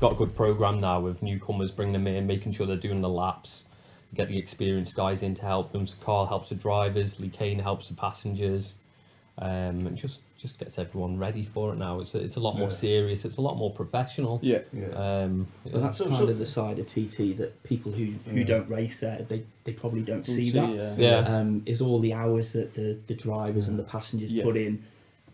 got a good program now with newcomers, bring them in, making sure they're doing the laps, get the experienced guys in to help them. So Carl helps the drivers, Lee Kane helps the passengers, and just gets everyone ready for it now. It's a lot more serious. It's a lot more professional. Yeah. Well, that's kind of the side of TT that people who don't race there, they probably don't see that. Is all the hours that the drivers and the passengers put in.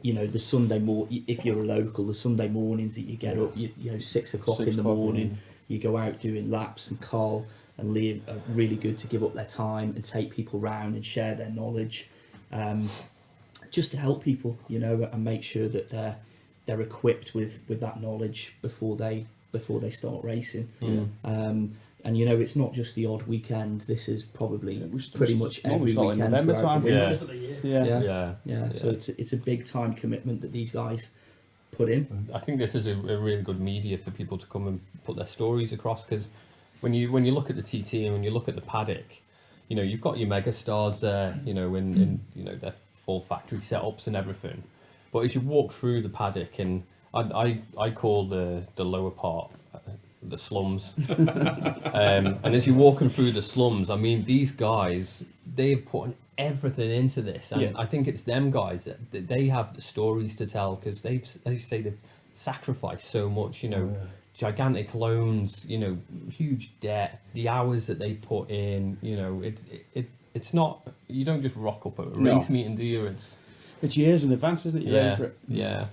You know, the Sunday if you're a local, the Sunday mornings that you get up, you know, 6 o'clock in the morning, you go out doing laps, and Carl and Lee are really good to give up their time and take people round and share their knowledge, just to help people, you know, and make sure that they're equipped with that knowledge before they start racing. And you know, it's not just the odd weekend. This is probably pretty much every weekend throughout the winter. So it's a big time commitment that these guys put in. I think this is a really good media for people to come and put their stories across, because when you look at the TT and when you look at the paddock, you know, you've got your mega stars there, you know, in you know, their full factory setups and everything. But as you walk through the paddock, and I call the lower part the slums, and as you're walking through the slums, I mean, these guys, they've put everything into this, and I think it's them guys that they have the stories to tell, because they've, as you say, they've sacrificed so much, you know, gigantic loans, you know, huge debt, the hours that they put in, you know, it's not, you don't just rock up at a race meeting, do you? It's years in advance, isn't it? You're ready for it. Yeah.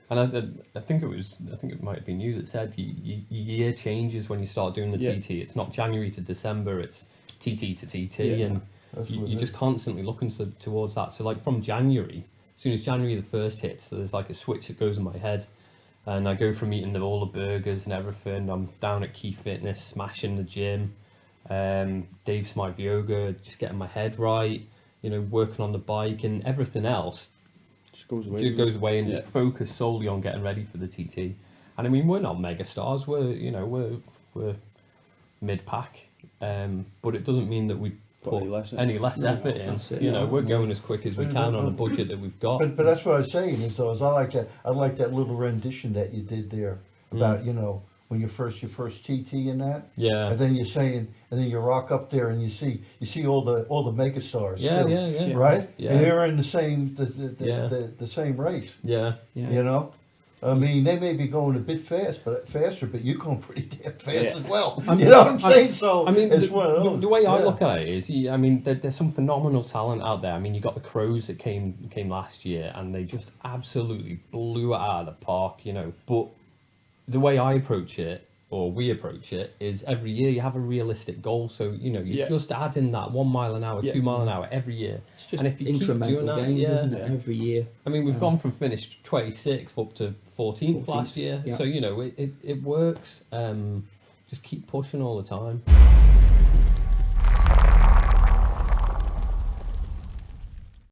And I think it might have been you that said your year changes when you start doing the TT. It's not January to December, it's TT to TT, and you're just constantly looking towards that. So like from January, as soon as January the 1st hits, there's like a switch that goes in my head, and I go from eating all the burgers and everything. I'm down at Key Fitness, smashing the gym, Dave Smythe Yoga, just getting my head right, you know, working on the bike, and everything else goes away and just focus solely on getting ready for the TT. And I mean, we're not mega stars, we're mid-pack, but it doesn't mean that we put any less effort in. You know, we're going as quick as we can on the budget that we've got. But that's what I was saying, is I like that little rendition that you did there about, you know, when your first TT and that. Yeah. And then you're saying, and then you rock up there and you see all the mega stars. Yeah, too, right? Yeah. And they're in the same the same race. Yeah. You know? I mean, they may be going a bit faster, but you're going pretty damn fast as well. You know what I'm saying? So I mean, it's one of those. The way I look at it is, I mean, there's some phenomenal talent out there. I mean, you got the Crows that came last year, and they just absolutely blew it out of the park, you know. But the way I approach it, or we approach it, is every year you have a realistic goal. So, you know, you just add in that 1 mile an hour, 2 mile an hour every year. It's just and if you incremental keep doing that, gains, isn't it, every year? I mean, we've gone from finished 26th up to 14th last year. So, you know, it works. Just keep pushing all the time.